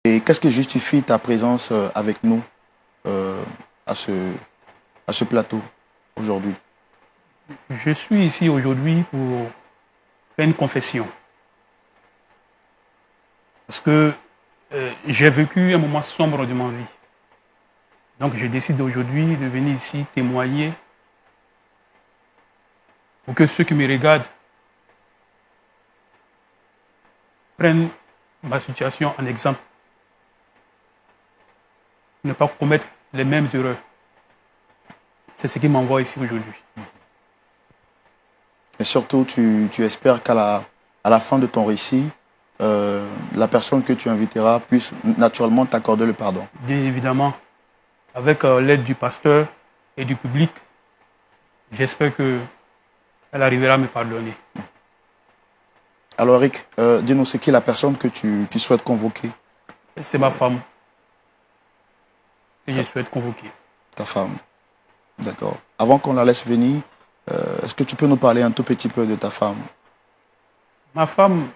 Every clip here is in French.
Et qu'est-ce qui justifie ta présence avec nous euh, à ce plateau aujourd'hui? Je suis ici aujourd'hui pour faire une confession. Parce que j'ai vécu un moment sombre de ma vie. Donc je décide aujourd'hui de venir ici témoigner pour que ceux qui me regardent prennent ma situation en exemple. Ne pas commettre les mêmes erreurs. C'est ce qui m'envoie ici aujourd'hui. Et surtout, tu espères à la fin de ton récit, la personne que tu inviteras puisse naturellement t'accorder le pardon. Bien évidemment, avec l'aide du pasteur et du public, j'espère qu'elle arrivera à me pardonner. Alors Eric, dis-nous, c'est qui la personne que tu souhaites convoquer? C'est ma femme que je souhaite convoquer. Ta femme. D'accord. Avant qu'on la laisse venir, est-ce que tu peux nous parler un tout petit peu de ta femme? Ma femme,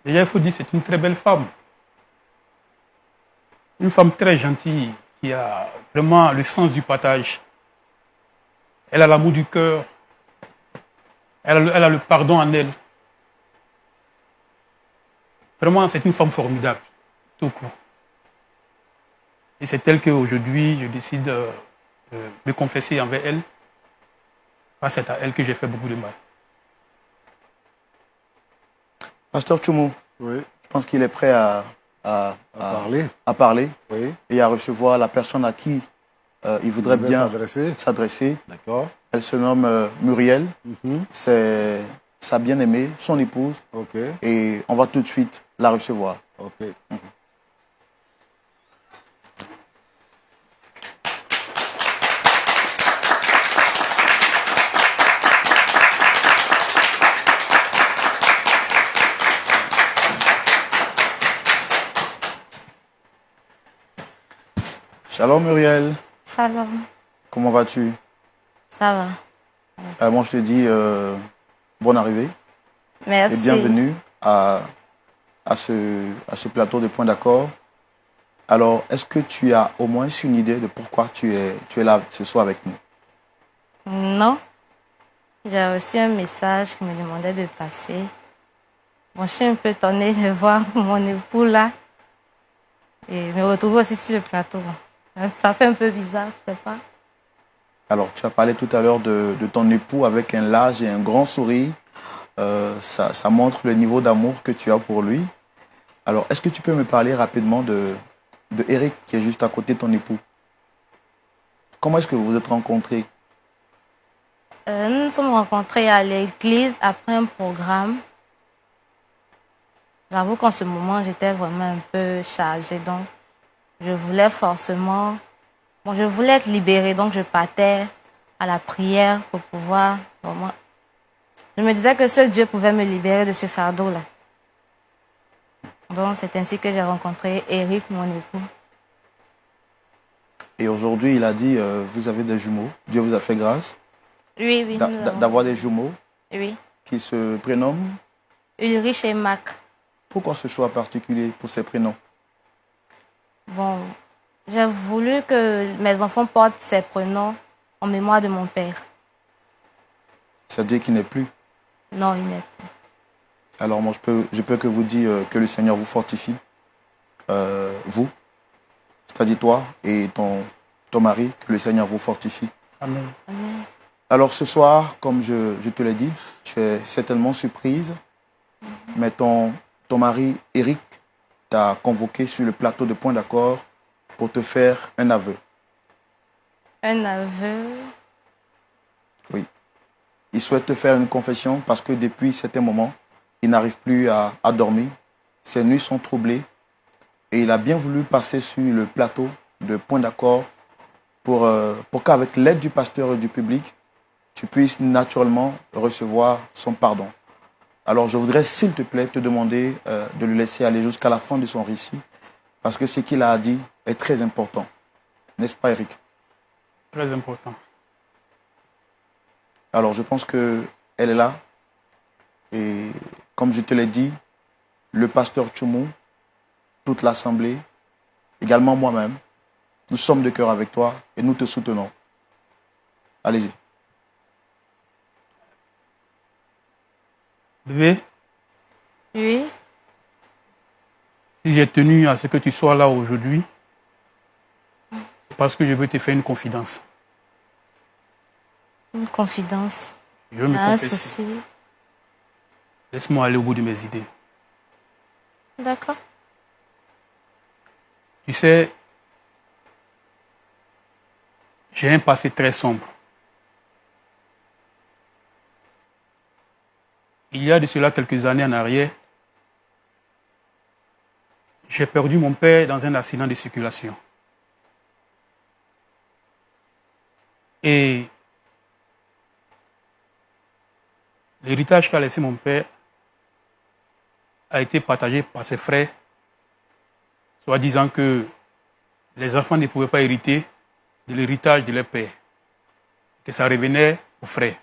déjà il faut dire, c'est une très belle femme. Une femme très gentille, qui a vraiment le sens du partage. Elle a l'amour du cœur. Elle a le pardon en elle. Vraiment, c'est une femme formidable, tout court. Et c'est elle qu'aujourd'hui, je décide de me confesser envers elle. Parce que c'est à elle que j'ai fait beaucoup de mal. Pasteur Tchoumou, Oui, je pense qu'il est prêt parler. à parler Oui, et à recevoir la personne à qui il voudrait bien s'adresser. s'adresser. D'accord. Elle se nomme Muriel. Mhm. C'est sa bien-aimée, son épouse. Ok, Et on va tout de suite la recevoir. ok. Shalom Muriel, Shalom, comment vas-tu? ça va. Moi je te dis bonne arrivée et Merci. bienvenue à ce plateau de Point d'accord. Alors, est-ce que tu as au moins une idée de pourquoi tu es là ce soir avec nous? Non, j'ai reçu un message qui me demandait de passer. Bon, je suis un peu étonnée de voir mon époux là et me retrouver aussi sur le plateau. Ça fait un peu bizarre, je sais pas. Alors, tu as parlé tout à l'heure de ton époux avec un large et un grand sourire. Ça montre le niveau d'amour que tu as pour lui. Alors, est-ce que tu peux me parler rapidement de Eric qui est juste à côté de ton époux? Comment est-ce que vous vous êtes rencontrés? Nous nous sommes rencontrés à l'église après un programme. J'avoue qu'en ce moment, j'étais vraiment un peu chargée, donc je voulais forcément... Bon, je voulais être libérée, donc je partais à la prière pour pouvoir vraiment... Je me disais que seul Dieu pouvait me libérer de ce fardeau-là. Donc, c'est ainsi que j'ai rencontré Eric, mon époux. Et aujourd'hui, il a dit, vous avez des jumeaux. Dieu vous a fait grâce Oui, oui, nous avons... d'avoir des jumeaux Oui, qui se prénomment. Ulrich et Mac. Pourquoi ce choix particulier pour ces prénoms? Bon, j'ai voulu que mes enfants portent ces prénoms en mémoire de mon père. C'est-à-dire qu'il n'est plus. Non, il n'est plus. Alors moi, je peux que vous dire que le Seigneur vous fortifie, vous, c'est-à-dire toi et ton mari, que le Seigneur vous fortifie. Amen. Amen. Alors ce soir, comme je te l'ai dit, tu es certainement surprise, mais ton mari, Eric, t'a convoqué sur le plateau de Point d'accord pour te faire un aveu. Un aveu. Oui. Il souhaite te faire une confession parce que depuis certains moments, il n'arrive plus à dormir. Ses nuits sont troublées et il a bien voulu passer sur le plateau de Point d'accord pour qu'avec l'aide du pasteur et du public, tu puisses naturellement recevoir son pardon. Alors je voudrais, s'il te plaît, te demander de le laisser aller jusqu'à la fin de son récit parce que ce qu'il a dit est très important. N'est-ce pas, Eric? Très important. Alors je pense qu'elle est là. Et comme je te l'ai dit, le pasteur Tchoumou toute l'Assemblée, également moi-même, nous sommes de cœur avec toi et nous te soutenons. Allez-y. Bébé, Oui, si j'ai tenu à ce que tu sois là aujourd'hui, c'est parce que je veux te faire une confidence. une confidence. Je veux me Un confesser. souci. Laisse-moi aller au bout de mes idées. D'accord. Tu sais, j'ai un passé très sombre. Il y a de cela quelques années en arrière, j'ai perdu mon père dans un accident de circulation. Et l'héritage qu'a laissé mon père a été partagé par ses frères, soit disant que les enfants ne pouvaient pas hériter de l'héritage de leur père, que ça revenait aux frères.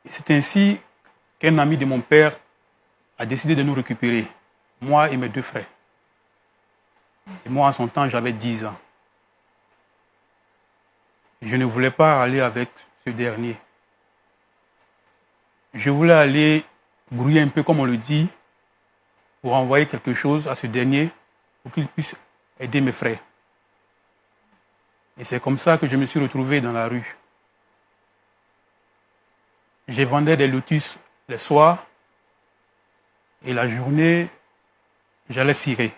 Et c'est ainsi qu'un ami de mon père a décidé de nous récupérer, moi et mes 2 frères. Et moi, en son temps, j'avais 10 ans. Je ne voulais pas aller avec ce dernier. Je voulais aller grouiller un peu, comme on le dit, pour envoyer quelque chose à ce dernier, pour qu'il puisse aider mes frères. Et c'est comme ça que je me suis retrouvé dans la rue. Je vendais des lotus le soir et la journée, j'allais cirer.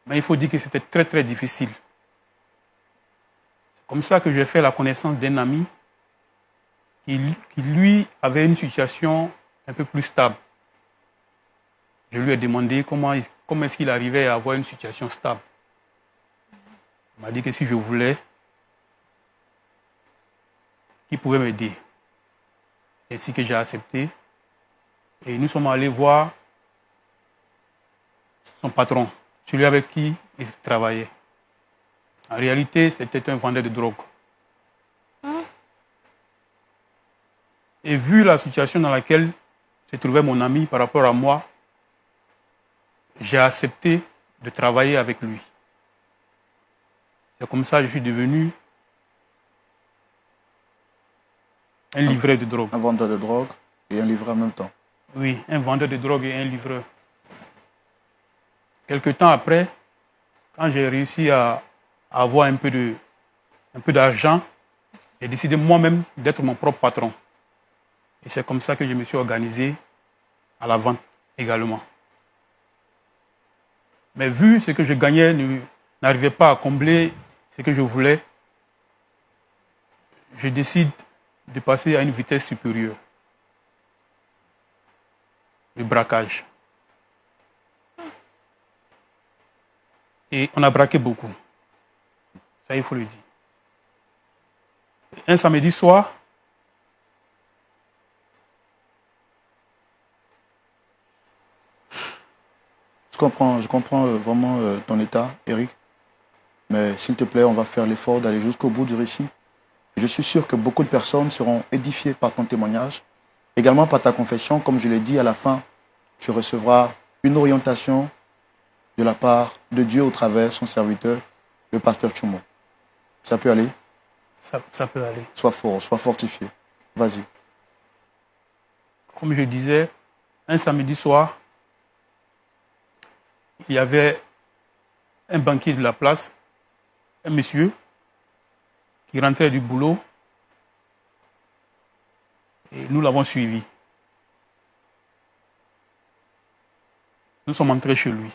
Mais il faut dire que c'était très très difficile. C'est comme ça que j'ai fait la connaissance d'un ami qui lui avait une situation un peu plus stable. Je lui ai demandé comment est-ce qu'il arrivait à avoir une situation stable. Il m'a dit que si je voulais, qu'il pouvait m'aider. C'est ainsi que j'ai accepté. Et nous sommes allés voir son patron, celui avec qui il travaillait. En réalité, c'était un vendeur de drogue. Et vu la situation dans laquelle se trouvait mon ami par rapport à moi, j'ai accepté de travailler avec lui. C'est comme ça que je suis devenu un livreur de drogue. Un vendeur de drogue et un livreur en même temps. Oui, un vendeur de drogue et un livreur. Quelque temps après, quand j'ai réussi à avoir un peu d'argent, j'ai décidé moi-même d'être mon propre patron. Et c'est comme ça que je me suis organisé à la vente également. Mais vu ce que je gagnais n'arrivait pas à combler ce que je voulais, je décide de passer à une vitesse supérieure. Le braquage. Et on a braqué beaucoup. Ça, il faut le dire. Un samedi soir, Je comprends vraiment ton état, Eric. Mais s'il te plaît, on va faire l'effort d'aller jusqu'au bout du récit. Je suis sûr que beaucoup de personnes seront édifiées par ton témoignage, également par ta confession. Comme je l'ai dit, à la fin, tu recevras une orientation de la part de Dieu au travers de son serviteur, le pasteur Tchoumo. Ça peut aller? ça peut aller. Sois fort, sois fortifié. Vas-y. Comme je disais, un samedi soir, il y avait un banquier de la place, un monsieur, qui rentrait du boulot, et nous l'avons suivi. Nous sommes entrés chez lui.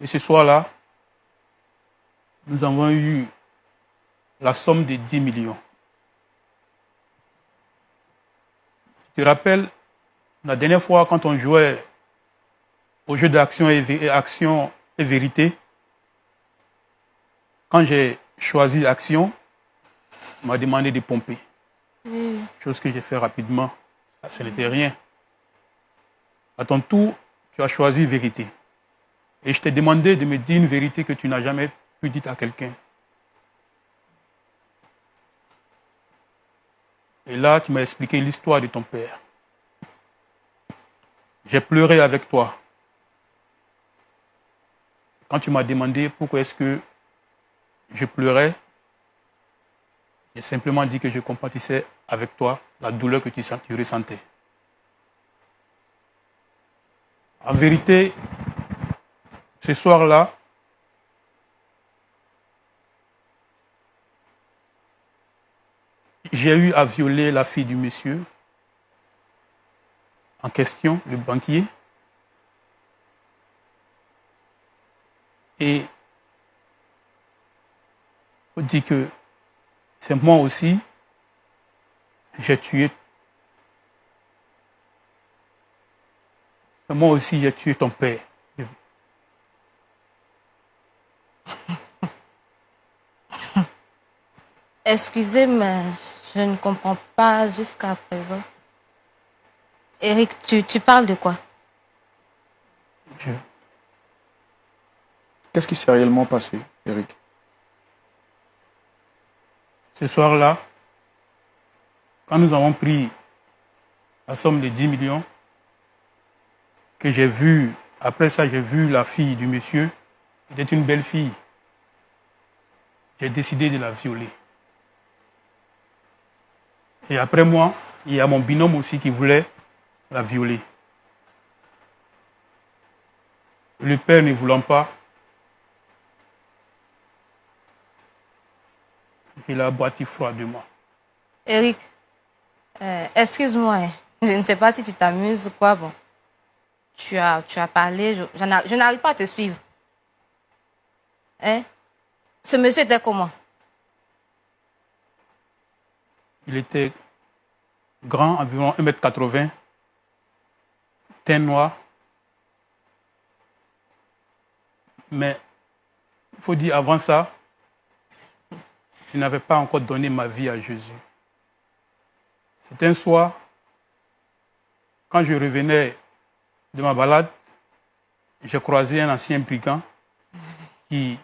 Et ce soir-là, nous avons eu la somme de 10 millions. Tu te rappelles, la dernière fois, quand on jouait au jeu d'action action et vérité, quand j'ai choisi action, on m'a demandé de pomper. Chose que j'ai fait rapidement. Ça, ce n'était rien. À ton tour, tu as choisi vérité. Et je t'ai demandé de me dire une vérité que tu n'as jamais pu dire à quelqu'un. Et là, tu m'as expliqué l'histoire de ton père. J'ai pleuré avec toi. Quand tu m'as demandé pourquoi est-ce que je pleurais, j'ai simplement dit que je compatissais avec toi la douleur que tu ressentais. En vérité, ce soir-là, j'ai eu à violer la fille du monsieur en question, le banquier. Et on dit que c'est moi aussi, j'ai tué. C'est moi aussi, j'ai tué ton père. Excusez, mais je ne comprends pas jusqu'à présent. Eric, tu parles de quoi? Qu'est-ce qui s'est réellement passé, Eric? Ce soir-là, quand nous avons pris la somme de 10 millions, que j'ai vu, après ça, j'ai vu la fille du monsieur, elle était une belle fille. J'ai décidé de la violer. Et après moi, il y a mon binôme aussi qui voulait la violer. Le père ne voulant pas, il a abattu froidement. Eric, excuse-moi, hein. Je ne sais pas si tu t'amuses ou quoi. Bon, tu as parlé, je n'arrive pas à te suivre. Hein? Ce monsieur était comment? Il était grand, environ 1,80 m, teint noir. Mais il faut dire avant ça, je n'avais pas encore donné ma vie à Jésus. C'était un soir, quand je revenais de ma balade, j'ai croisé un ancien brigand qui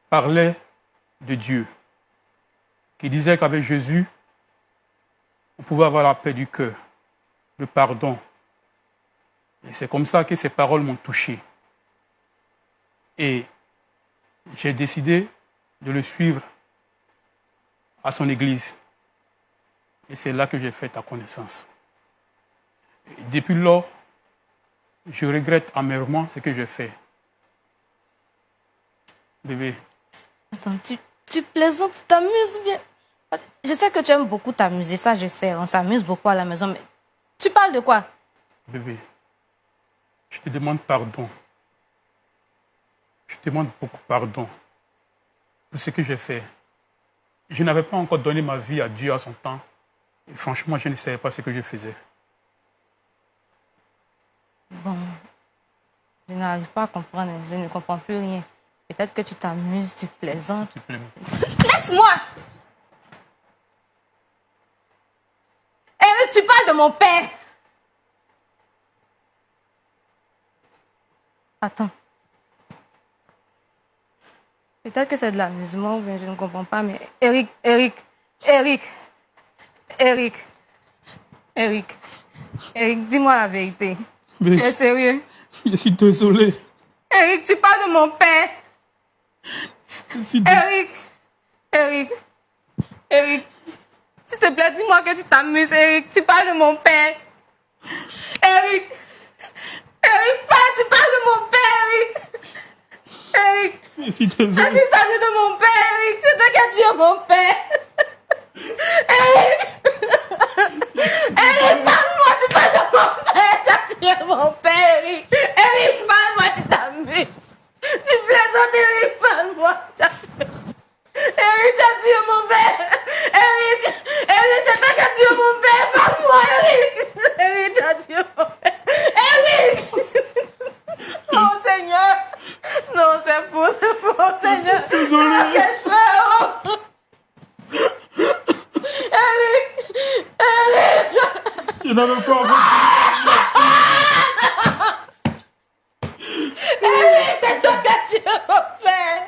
parlait de Dieu, qui disait qu'avec Jésus, on pouvait avoir la paix du cœur, le pardon. Et c'est comme ça que ces paroles m'ont touché. Et j'ai décidé de le suivre à son église. Et c'est là que j'ai fait ta connaissance. Et depuis lors, je regrette amèrement ce que j'ai fait. Bébé. Attends, tu plaisantes, tu t'amuses bien. Je sais que tu aimes beaucoup t'amuser, ça je sais, on s'amuse beaucoup à la maison, mais tu parles de quoi? Bébé, je te demande pardon. Je te demande beaucoup pardon pour ce que j'ai fait. Je n'avais pas encore donné ma vie à Dieu à son temps. Et franchement, je ne savais pas ce que je faisais. Bon, je n'arrive pas à comprendre, je ne comprends plus rien. Peut-être que tu t'amuses, tu plaisantes. S'il te plaît. Laisse-moi! Eric, tu parles de mon père! Attends. Peut-être que c'est de l'amusement, mais je ne comprends pas, mais Eric, dis-moi la vérité. Mais tu es sérieux? je suis désolé. Eric, tu parles de mon père. Eric, s'il te plaît, dis-moi que tu t'amuses, Eric. Tu parles de mon père. Eric, tu parles de mon père, Eric. Je suis désolé. Est-ce qu'il s'agit de mon père, Eric? C'est toi qui as tué mon père. Eric, parle-moi, tu parles de mon père. Tu as tué mon père, Eric. Eric, parle-moi, tu t'amuses. Tu plaisantes, Eric, parle-moi. Eric, tu as tué mon père. Eric, c'est toi qui as tué mon père. Parle-moi, Eric, tu as tué mon père. Eric. Non, Seigneur. Non, c'est faux, Seigneur. Désolé. Qu'est-ce que je fais? Eric. Je n'avais pas envie. Eric, c'est toi qui as tué mon père.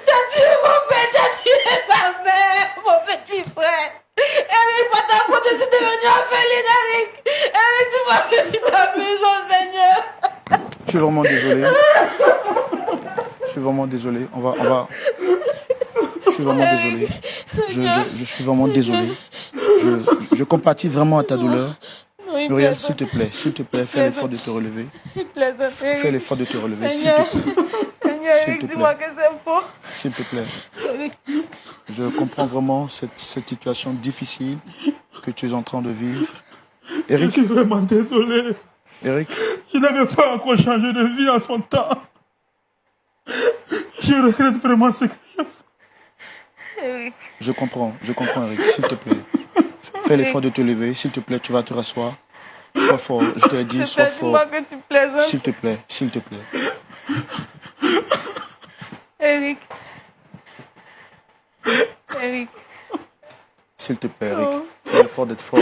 Tu as tué mon père, tu as tué ma mère, mon petit frère. Eric, par ta faute, je suis devenu orpheline, Eric. Eric, dis-moi que tu t'amuses, suis vraiment désolé. Je suis vraiment désolé. Je suis vraiment désolé. Je suis vraiment désolé. Je compatis vraiment à ta douleur. Non, il Muriel, plaisante. s'il te plaît, fais l'effort de te relever. Il plaisante, Fais Eric. l'effort de te relever, s'il Seigneur, te plaît. Seigneur, S'il Eric, te dis-moi plaît. que c'est faux. S'il te plaît. Eric, Je comprends vraiment cette situation difficile que tu es en train de vivre. Je Eric, suis vraiment désolé. Eric, Je n'avais pas encore changé de vie en son temps. Je regrette vraiment ce que j'ai fait. Eric, je comprends, Eric, s'il te plaît. Fais l'effort de te lever, s'il te plaît, tu vas te rasseoir. Sois fort, je te l'ai dit, sois fort. dis-moi que tu plaisantes. S'il te plaît, s'il te plaît. Eric. Eric. S'il te plaît, Eric. Oh. Fais l'effort d'être fort.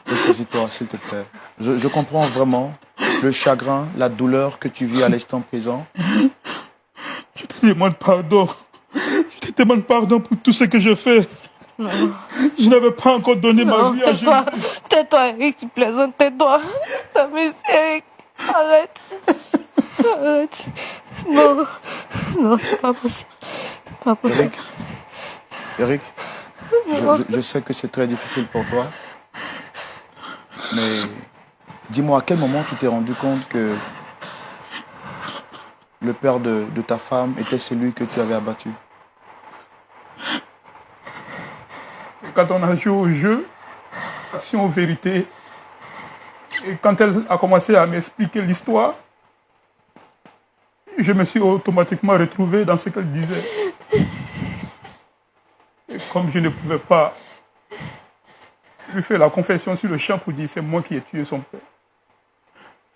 Ressaisis-toi, s'il te plaît. Je comprends vraiment le chagrin, la douleur que tu vis à l'instant présent. Je te demande pardon. Je te demande pardon pour tout ce que j'ai fait. Non. Je n'avais pas encore donné ma vie à Jésus. Tais-toi, Eric, tu plaisantes, tais-toi. T'amuses, Eric. Arrête. Arrête. Non. Non, c'est pas possible. Pas possible. Eric, je sais que c'est très difficile pour toi. Mais dis-moi, à quel moment tu t'es rendu compte que le père de ta femme était celui que tu avais abattu? Quand on a joué au jeu, Action Vérité, et quand elle a commencé à m'expliquer l'histoire, je me suis automatiquement retrouvé dans ce qu'elle disait. Et comme je ne pouvais pas lui faire la confession sur le champ pour dire c'est moi qui ai tué son père.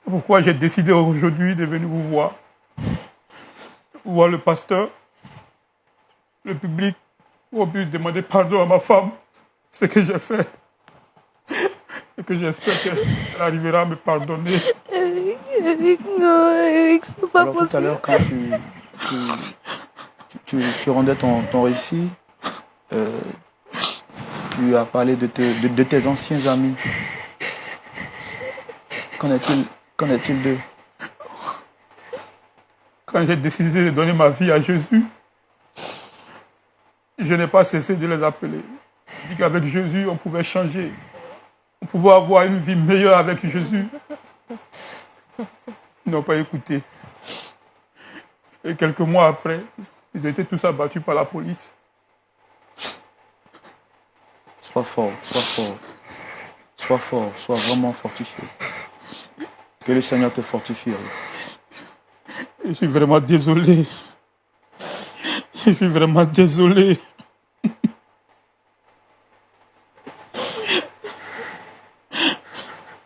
C'est pourquoi j'ai décidé aujourd'hui de venir vous voir le pasteur, le public, pour plus demander pardon à ma femme, ce que j'ai fait. Et que j'espère qu'elle arrivera à me pardonner. Eric, non, Eric, c'est pas Alors possible. tout à l'heure, quand tu rendais ton récit, tu as parlé de tes anciens amis. Qu'en est-il d'eux? Quand j'ai décidé de donner ma vie à Jésus, je n'ai pas cessé de les appeler. Je dis qu'avec Jésus, on pouvait changer. On pouvait avoir une vie meilleure avec Jésus. Ils n'ont pas écouté. Et quelques mois après, ils étaient tous abattus par la police. Sois fort, sois fort. Sois fort, sois vraiment fortifié. Que le Seigneur te fortifie. Je suis vraiment désolé. Je suis vraiment désolé.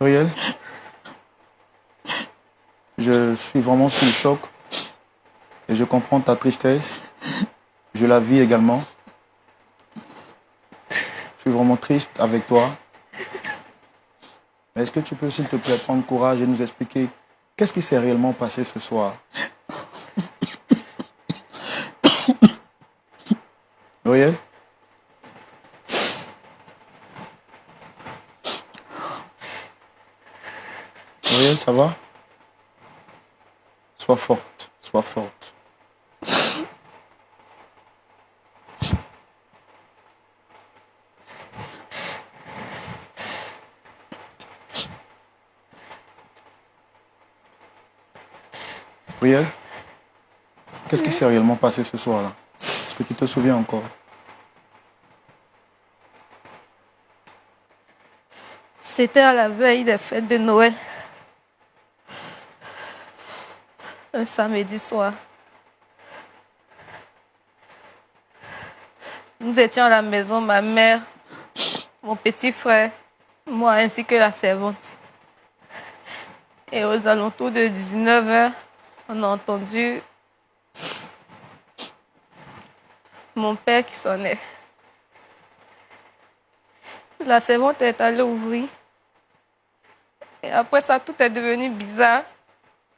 Muriel, je suis vraiment sous le choc et je comprends ta tristesse. Je la vis également. Je suis vraiment triste avec toi. Mais est-ce que tu peux, s'il te plaît, prendre courage et nous expliquer qu'est-ce qui s'est réellement passé ce soir? Muriel? Muriel, ça va? Sois forte, sois forte. Muriel, qu'est-ce qui s'est réellement passé ce soir-là? Est-ce que tu te souviens encore? C'était à la veille des fêtes de Noël. Un samedi soir. Nous étions à la maison, ma mère, mon petit frère, moi ainsi que la servante. Et aux alentours de 19h, on a entendu mon père qui sonnait. La servante est allée ouvrir. Et après ça, tout est devenu bizarre.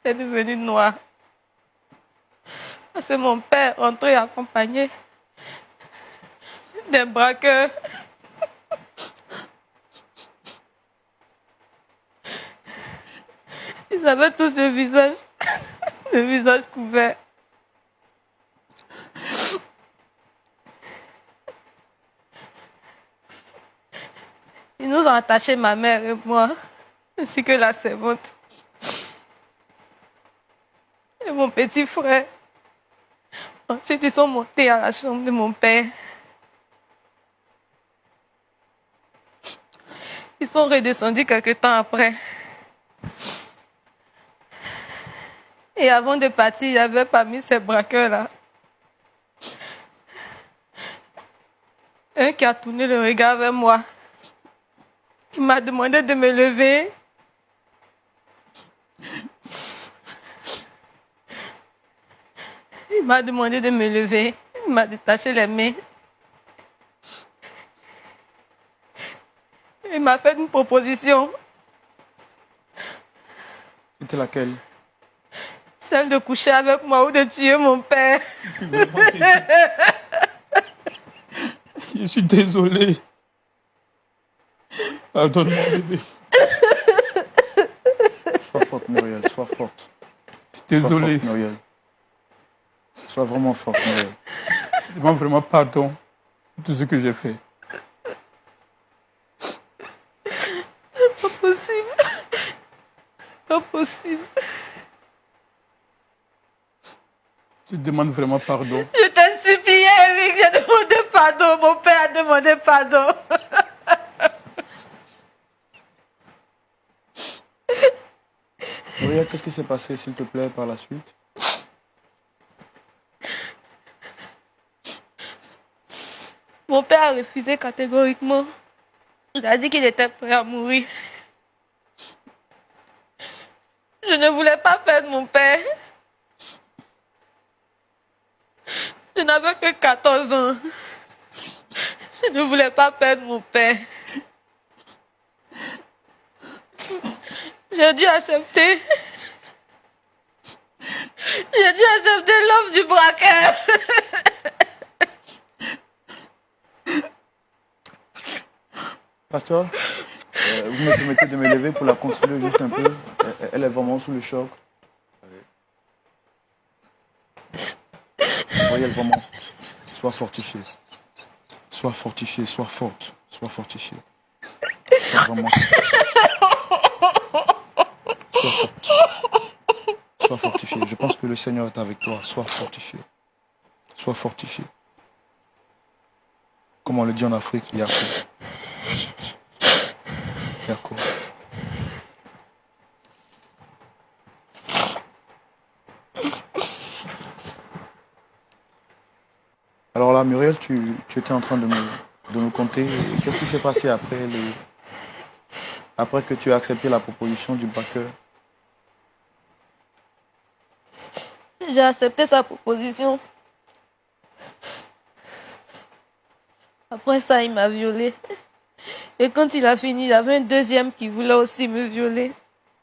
C'est devenu noir. Parce que mon père entrait accompagné des braqueurs. Ils Ils avaient tous le visage couvert. Ils nous ont attachés, ma mère et moi, ainsi que la servante. Et mon petit frère. Ensuite, ils sont montés à la chambre de mon père. Ils sont redescendus quelque temps après. Et avant de partir, il y avait parmi ces braqueurs-là un qui a tourné le regard vers moi, qui m'a demandé de me lever. Il m'a demandé de me lever. Il m'a détaché les mains. Il m'a fait une proposition. C'était laquelle? Celle de coucher avec moi ou de tuer mon père. Je suis désolé. Pardonne-moi, bébé. Sois forte, Muriel, sois forte. Je suis désolé. Sois forte, Muriel. Sois vraiment forte, Muriel. Je demande vraiment pardon pour tout ce que j'ai fait. Pas possible. Pas possible. Je demande vraiment pardon. Je t'ai supplié, Eric, j'ai demandé pardon. Mon père a demandé pardon. Muriel, qu'est-ce qui s'est passé, s'il te plaît, par la suite? Mon père a refusé catégoriquement. Il a dit qu'il était prêt à mourir. Je ne voulais pas perdre mon père. Je n'avais que 14 ans. Je ne voulais pas perdre mon père. J'ai dû accepter. J'ai dû accepter l'offre du braqueur. Pasteur, vous me permettez de me lever pour la consoler juste un peu? Elle est vraiment sous le choc. Muriel, vraiment, sois fortifiée. Sois fortifiée, sois forte. Sois fortifiée. Sois vraiment... Sois forte. Sois fortifiée. Je pense que le Seigneur est avec toi. Sois fortifiée. Sois fortifiée. Comme on le dit en Afrique, Yako. Yako. Alors là, Muriel, tu étais en train de nous conter. Qu'est-ce qui s'est passé après que tu as accepté la proposition du braqueur? J'ai accepté sa proposition. Après ça, il m'a violée. Et quand il a fini, il y avait un deuxième qui voulait aussi me violer.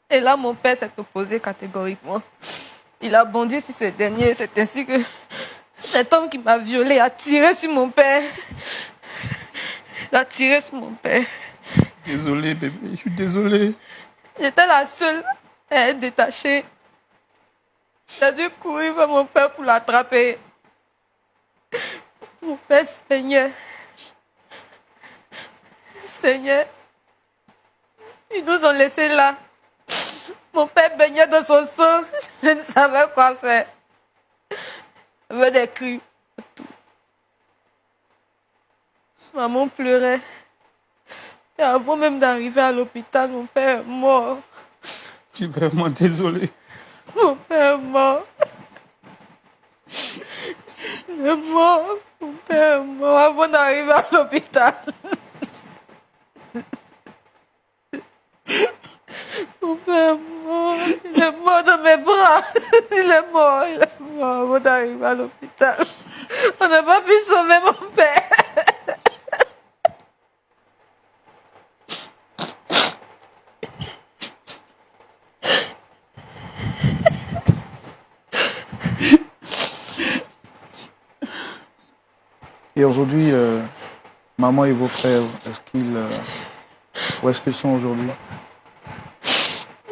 Et là, mon père s'est opposé catégoriquement. Il a bondi sur ce dernier. C'est ainsi que cet homme qui m'a violée a tiré sur mon père. Il a tiré sur mon père. Désolé, bébé. Je suis désolé. J'étais la seule à être détachée. J'ai dû courir vers mon père pour l'attraper. Mon père saignait. Seigneur, ils nous ont laissés là. Mon père baignait dans son sang. Je ne savais quoi faire. J'avais des cris partout. Maman pleurait. Et avant même d'arriver à l'hôpital, mon père est mort. Je suis vraiment désolé. Mon père est mort. Il est mort. Mon père est mort avant d'arriver à l'hôpital. Mon père est mort. Il est mort dans mes bras. Il est mort avant d'arriver à l'hôpital. On n'a pas pu sauver mon père. Et aujourd'hui, maman et vos frères, où est-ce qu'ils sont aujourd'hui?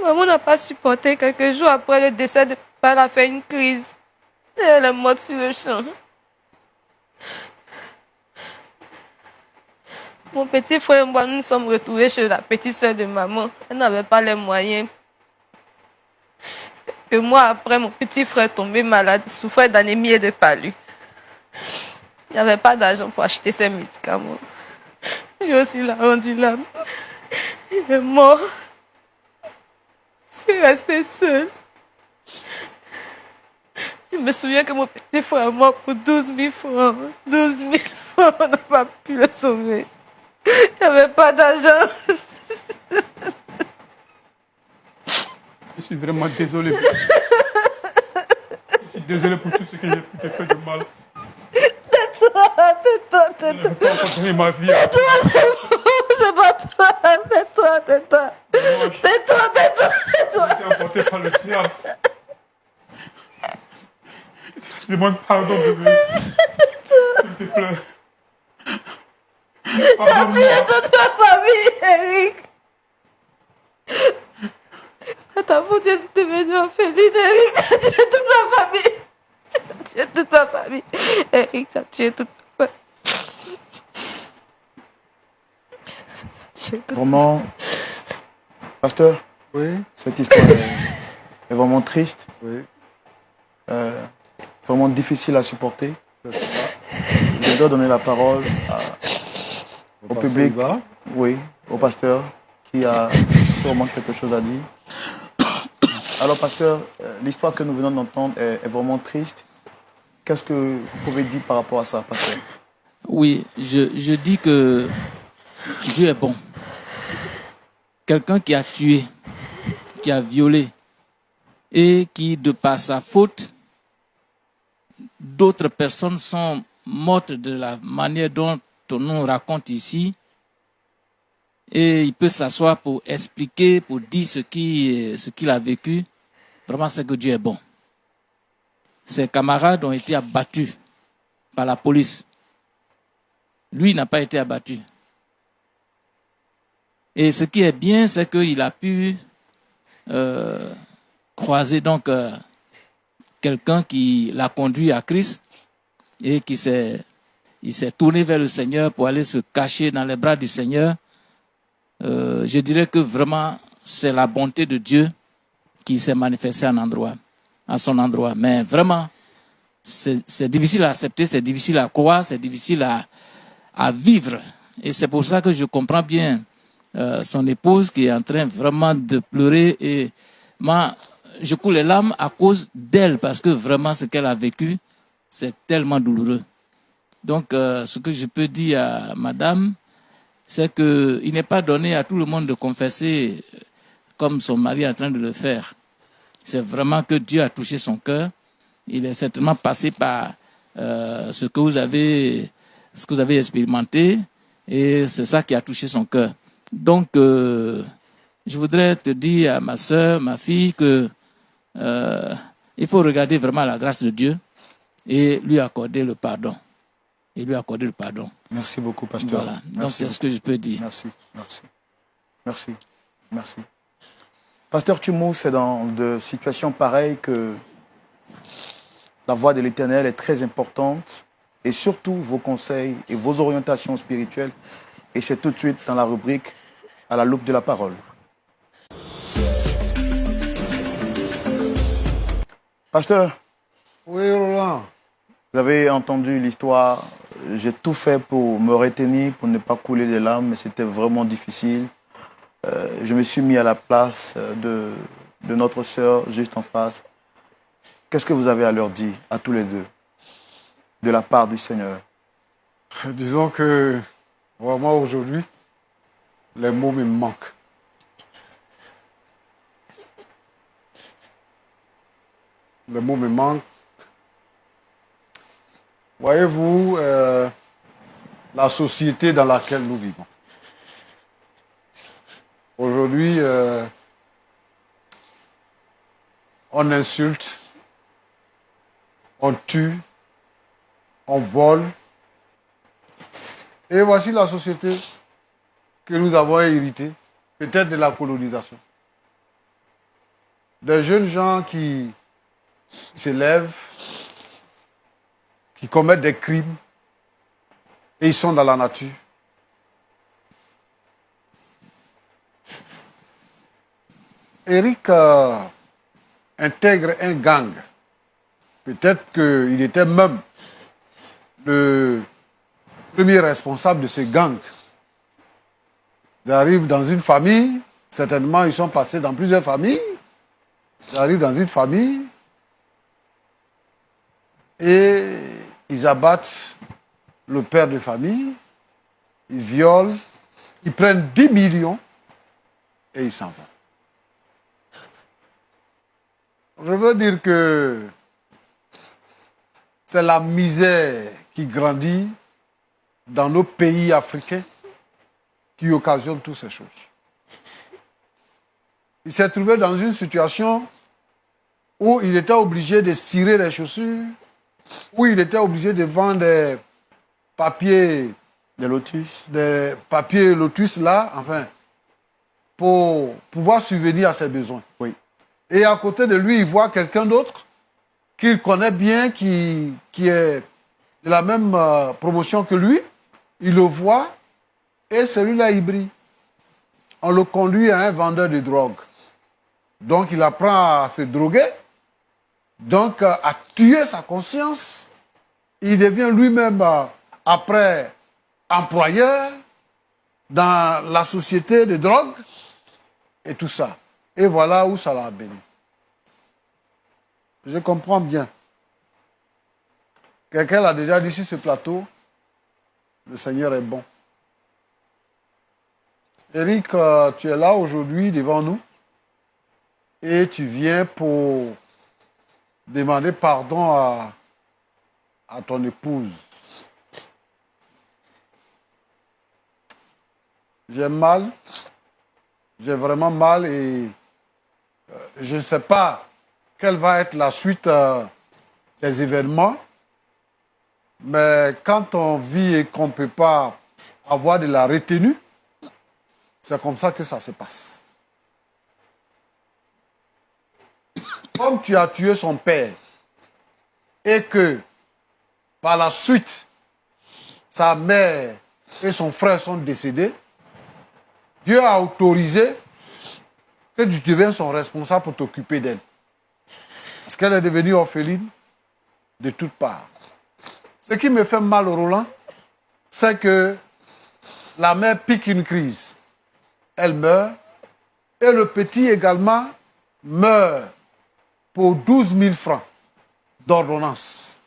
Maman n'a pas supporté. Quelques jours après le décès de papa, elle a fait une crise. Et elle est morte sur le champ. Mon petit frère et moi, nous nous sommes retrouvés chez la petite soeur de maman. Elle n'avait pas les moyens. Que moi, après, mon petit frère tombé malade, il souffrait d'anémie et de palu. Il n'y avait pas d'argent pour acheter ses médicaments. Et aussi, il a rendu l'âme. Il est mort. Je suis restée seule. Je me souviens que mon petit frère est mort pour 12 000 francs. 12 000 francs, on n'a pas pu le sauver. Il n'y avait pas d'argent. Je suis vraiment désolé. Je suis désolé pour tout ce que j'ai pu te faire de mal. Tais-toi. Je ne vais pas continuer ma vie. C'est pas toi, c'est toi. Tais-toi. Je suis emporté par le diable. Je demande pardon, bébé. S'il te plaît. Tu as tué toute ma famille, Eric. C'est ta faute, je suis devenue orpheline, Eric. Tu as tué toute ma famille. Tu as tué toute ma famille. Eric, tu as tué toute ma famille. Vraiment, pasteur, Oui, cette histoire est vraiment triste, oui, vraiment difficile à supporter. c'est ça. Je dois donner la parole au passer public, là-bas. oui, au pasteur qui a sûrement quelque chose à dire. Alors, pasteur, l'histoire que nous venons d'entendre est vraiment triste. Qu'est-ce que vous pouvez dire par rapport à ça, pasteur? Oui, je dis que Dieu est bon. Quelqu'un qui a tué, qui a violé et qui, de par sa faute, d'autres personnes sont mortes de la manière dont on nous raconte ici. Et il peut s'asseoir pour expliquer, pour dire ce qu'il a vécu. Vraiment, c'est que Dieu est bon. Ses camarades ont été abattus par la police. Lui n'a pas été abattu. Et ce qui est bien, c'est qu'il a pu croiser donc quelqu'un qui l'a conduit à Christ et il s'est tourné vers le Seigneur pour aller se cacher dans les bras du Seigneur. Je dirais que vraiment, c'est la bonté de Dieu qui s'est manifestée à son endroit. Mais vraiment, c'est difficile à accepter, c'est difficile à croire, c'est difficile à vivre. Et c'est pour ça que je comprends bien son épouse qui est en train vraiment de pleurer. Et moi, je coule les larmes à cause d'elle, parce que vraiment, ce qu'elle a vécu, c'est tellement douloureux. Donc, ce que je peux dire à madame, c'est qu'il n'est pas donné à tout le monde de confesser comme son mari est en train de le faire. C'est vraiment que Dieu a touché son cœur. Il est certainement passé par ce que vous avez expérimenté, et c'est ça qui a touché son cœur. Donc, je voudrais te dire à ma soeur, ma fille, que il faut regarder vraiment la grâce de Dieu et lui accorder le pardon. Merci beaucoup, pasteur. Voilà. Merci Donc, c'est beaucoup. ce que je peux dire. Merci. Pasteur Tumou, c'est dans de situations pareilles que la voix de l'Éternel est très importante, et surtout vos conseils et vos orientations spirituelles. Et c'est tout de suite dans la rubrique à la loupe de la parole. Pasteur, Oui, Roland. vous avez entendu l'histoire. J'ai tout fait pour me retenir, pour ne pas couler des larmes, mais c'était vraiment difficile. Je me suis mis à la place de notre sœur juste en face. Qu'est-ce que vous avez à leur dire, à tous les deux, de la part du Seigneur? Disons que vraiment aujourd'hui, les mots me manquent. Les mots me manquent. Voyez-vous, la société dans laquelle nous vivons. Aujourd'hui, on insulte, on tue, on vole. Et voici la société que nous avons héritée, peut-être de la colonisation. des jeunes gens qui s'élèvent, qui commettent des crimes, et ils sont dans la nature. Eric intègre un gang. Peut-être qu'il était même le premier responsable de ce gang. Ils arrivent dans une famille, certainement ils sont passés dans plusieurs familles. Ils arrivent dans une famille et ils abattent le père de famille, ils violent, ils prennent 10 millions et ils s'en vont. Je veux dire que c'est la misère qui grandit dans nos pays africains qui occasionne toutes ces choses. Il s'est trouvé dans une situation où il était obligé de cirer les chaussures, où il était obligé de vendre des papiers, des papiers lotus là, enfin, pour pouvoir subvenir à ses besoins. Oui. Et à côté de lui, il voit quelqu'un d'autre qu'il connaît bien, qui est de la même promotion que lui. Il le voit et celui-là, il brille. On le conduit à un vendeur de drogue. Donc, il apprend à se droguer, donc à tuer sa conscience. Il devient lui-même, après, employeur dans la société de drogue et tout ça. Et voilà où ça l'a béni. Je comprends bien. Quelqu'un l'a déjà dit sur ce plateau, le Seigneur est bon. Eric, tu es là aujourd'hui devant nous et tu viens pour demander pardon à ton épouse. J'ai mal, j'ai vraiment mal et je ne sais pas quelle va être la suite des événements, mais quand on vit et qu'on ne peut pas avoir de la retenue, c'est comme ça que ça se passe. Comme tu as tué son père et que par la suite, sa mère et son frère sont décédés, Dieu a autorisé que tu deviennes son responsable pour t'occuper d'elle. Parce qu'elle est devenue orpheline de toutes parts. Ce qui me fait mal, Roland, c'est que la mère pique une crise. Elle meurt. Et le petit également meurt pour 12 000 francs d'ordonnance.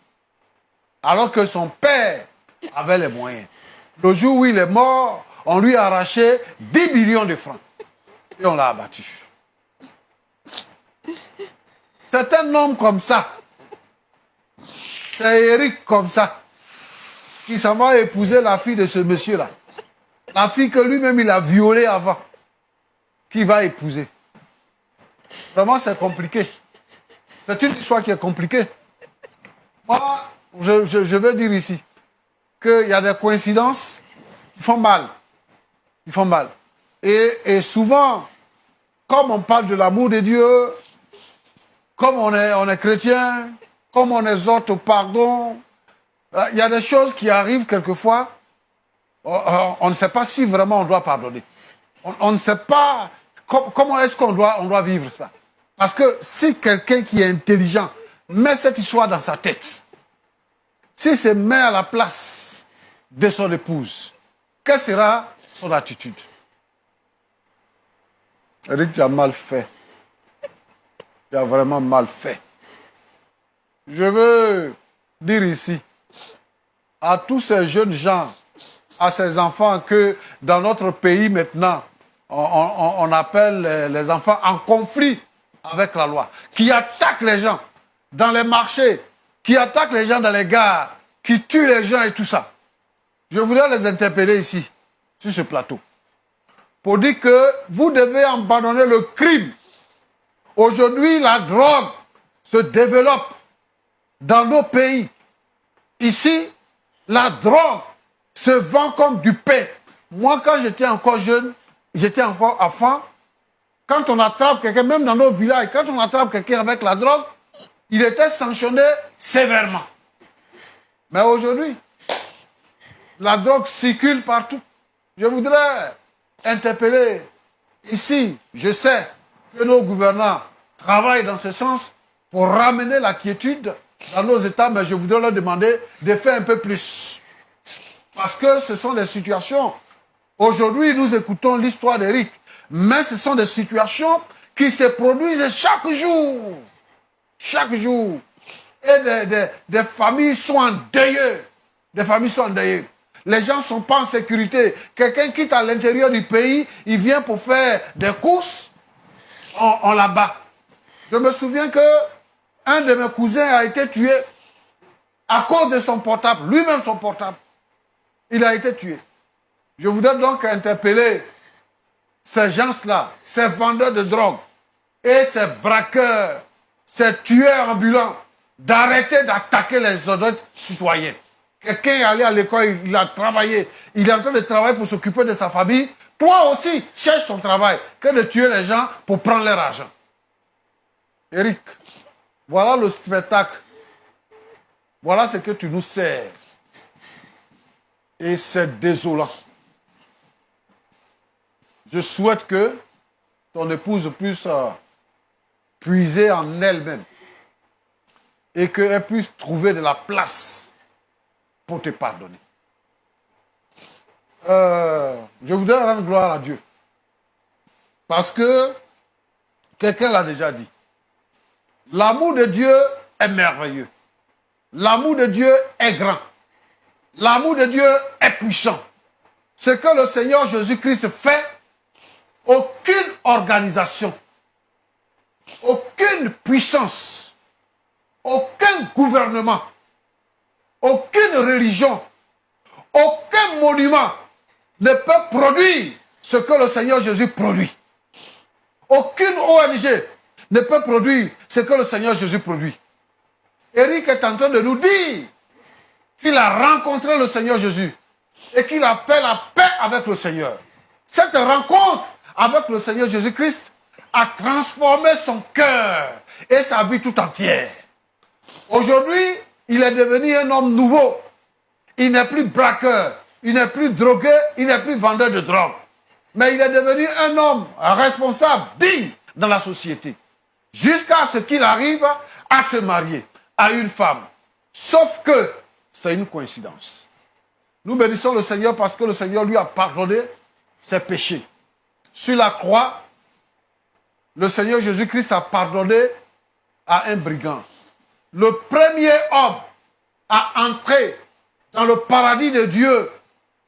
Alors que son père avait les moyens. Le jour où il est mort, on lui a arraché 10 millions de francs. Et on l'a abattu. C'est un homme comme ça. C'est Eric comme ça. Qui s'en va épouser la fille de ce monsieur-là. La fille que lui-même il a violée avant. Qui va épouser. Vraiment, c'est compliqué. C'est une histoire qui est compliquée. Moi, je veux dire ici qu'il y a des coïncidences qui font mal. Qui font mal. Et souvent, comme on parle de l'amour de Dieu, comme on est chrétien, comme on exhorte au pardon, il y a des choses qui arrivent quelquefois, on ne sait pas si vraiment on doit pardonner. On ne sait pas comment est-ce qu'on doit vivre ça. Parce que si quelqu'un qui est intelligent met cette histoire dans sa tête, s'il se met à la place de son épouse, quelle sera son attitude? Eric, tu as mal fait. Tu as vraiment mal fait. Je veux dire ici, à tous ces jeunes gens, à ces enfants que dans notre pays maintenant, on appelle les enfants en conflit avec la loi, qui attaquent les gens dans les marchés, qui attaquent les gens dans les gares, qui tuent les gens et tout ça. Je voudrais les interpeller ici, sur ce plateau, pour dire que vous devez abandonner le crime. Aujourd'hui, la drogue se développe dans nos pays. Ici, la drogue se vend comme du pain. Moi, quand j'étais encore jeune, j'étais encore enfant, quand on attrape quelqu'un, même dans nos villages, quand on attrape quelqu'un avec la drogue, il était sanctionné sévèrement. Mais aujourd'hui, la drogue circule partout. Je voudrais interpeller ici, je sais que nos gouvernants travaillent dans ce sens pour ramener la quiétude dans nos États, mais je voudrais leur demander de faire un peu plus. Parce que ce sont des situations. Aujourd'hui, nous écoutons l'histoire d'Éric, mais ce sont des situations qui se produisent chaque jour. Chaque jour. Et des familles sont endeuillées. Des familles sont endeuillées. Les gens ne sont pas en sécurité. Quelqu'un quitte à l'intérieur du pays, il vient pour faire des courses, on l'abat. Je me souviens que un de mes cousins a été tué à cause de son portable, lui-même son portable. Il a été tué. Je voudrais donc interpeller ces gens-là, ces vendeurs de drogue et ces braqueurs, ces tueurs ambulants, d'arrêter d'attaquer les autres citoyens. Quelqu'un est allé à l'école, il a travaillé, il est en train de travailler pour s'occuper de sa famille. Toi aussi, cherche ton travail, que de tuer les gens pour prendre leur argent. Éric, voilà le spectacle. Voilà ce que tu nous sers. Et c'est désolant. Je souhaite que ton épouse puisse puiser en elle-même et qu'elle puisse trouver de la place pour te pardonner. Je voudrais rendre gloire à Dieu. Parce que quelqu'un l'a déjà dit. L'amour de Dieu est merveilleux. L'amour de Dieu est grand. L'amour de Dieu est puissant. Ce que le Seigneur Jésus-Christ fait, aucune organisation, aucune puissance, aucun gouvernement, aucune religion, aucun monument ne peut produire ce que le Seigneur Jésus produit. Aucune ONG ne peut produire ce que le Seigneur Jésus produit. Éric est en train de nous dire qu'il a rencontré le Seigneur Jésus et qu'il a fait la paix avec le Seigneur. Cette rencontre avec le Seigneur Jésus-Christ a transformé son cœur et sa vie tout entière. Aujourd'hui, il est devenu un homme nouveau. Il n'est plus braqueur, il n'est plus drogué, il n'est plus vendeur de drogue. Mais il est devenu un homme responsable, digne dans la société. Jusqu'à ce qu'il arrive à se marier à une femme. Sauf que c'est une coïncidence. Nous bénissons le Seigneur parce que le Seigneur lui a pardonné ses péchés. Sur la croix, le Seigneur Jésus-Christ a pardonné à un brigand. Le premier homme à entrer dans le paradis de Dieu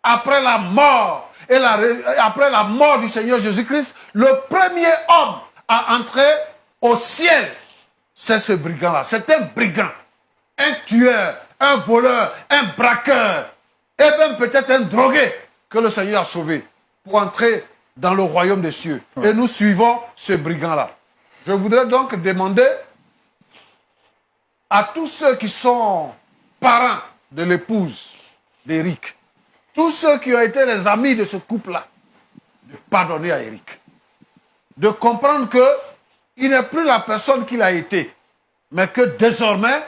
après la mort et après la mort du Seigneur Jésus-Christ, le premier homme à entrer au ciel, c'est ce brigand-là. C'est un brigand, un tueur, un voleur, un braqueur, et même peut-être un drogué que le Seigneur a sauvé pour entrer dans le royaume des cieux. Ouais. Et nous suivons ce brigand-là. Je voudrais donc demander à tous ceux qui sont parents de l'épouse d'Éric, tous ceux qui ont été les amis de ce couple-là, de pardonner à Éric. De comprendre qu'il n'est plus la personne qu'il a été, mais que désormais,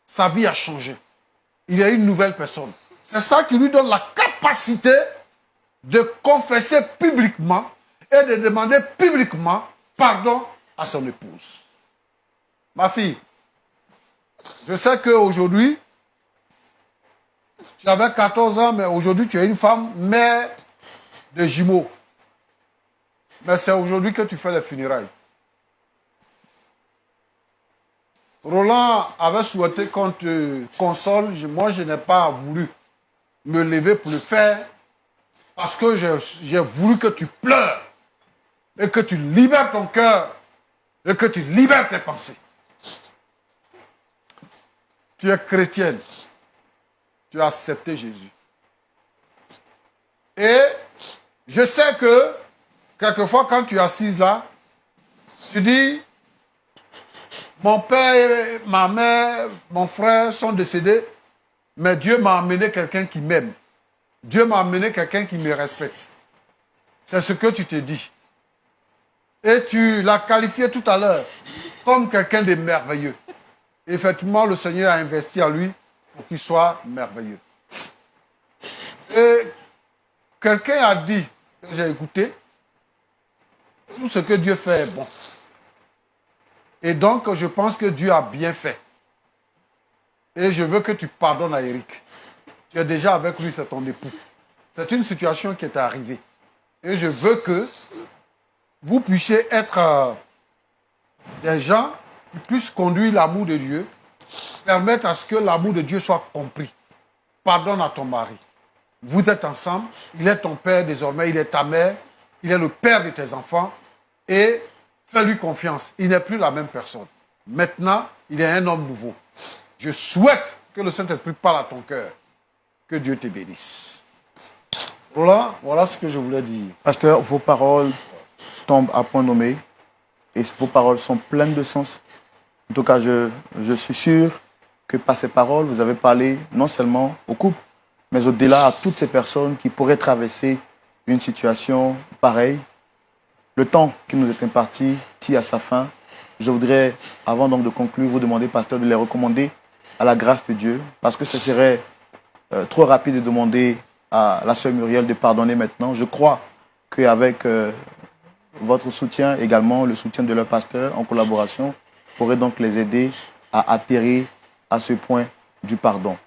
sa vie a changé. Il est une nouvelle personne. C'est ça qui lui donne la capacité de confesser publiquement et de demander publiquement pardon à son épouse. Ma fille, je sais qu'aujourd'hui, tu avais 14 ans, mais aujourd'hui tu es une femme mère de jumeaux. Mais c'est aujourd'hui que tu fais les funérailles. Roland avait souhaité qu'on te console. Moi, je n'ai pas voulu me lever pour le faire parce que j'ai voulu que tu pleures et que tu libères ton cœur et que tu libères tes pensées. Tu es chrétienne. Tu as accepté Jésus. Et je sais que quelquefois, quand tu es assise là, tu dis, mon père, ma mère, mon frère sont décédés, mais Dieu m'a amené quelqu'un qui m'aime. Dieu m'a amené quelqu'un qui me respecte. C'est ce que tu te dis. Et tu l'as qualifié tout à l'heure comme quelqu'un de merveilleux. Effectivement, le Seigneur a investi en lui pour qu'il soit merveilleux. Et quelqu'un a dit, que j'ai écouté, tout ce que Dieu fait est bon. Et donc, je pense que Dieu a bien fait. Et je veux que tu pardonnes à Eric. Tu es déjà avec lui, c'est ton époux. C'est une situation qui est arrivée. Et je veux que vous puissiez être des gens qui puissent conduire l'amour de Dieu, permettre à ce que l'amour de Dieu soit compris. Pardonne à ton mari. Vous êtes ensemble, il est ton père désormais, il est ta mère, il est le père de tes enfants, et fais-lui confiance. Il n'est plus la même personne. Maintenant, il est un homme nouveau. Je souhaite que le Saint-Esprit parle à ton cœur. Que Dieu te bénisse. Voilà ce que je voulais dire. Pasteur, vos paroles tombent à point nommé et vos paroles sont pleines de sens. En tout cas, je suis sûr que par ces paroles, vous avez parlé non seulement au couple, mais au-delà à toutes ces personnes qui pourraient traverser une situation pareille. Le temps qui nous est imparti tire à sa fin. Je voudrais, avant donc de conclure, vous demander, pasteur, de les recommander à la grâce de Dieu, parce que ce serait trop rapide de demander à la sœur Muriel de pardonner maintenant. Je crois qu'avec votre soutien, également le soutien de leur pasteur en collaboration, pourrait donc les aider à atterrir à ce point du pardon.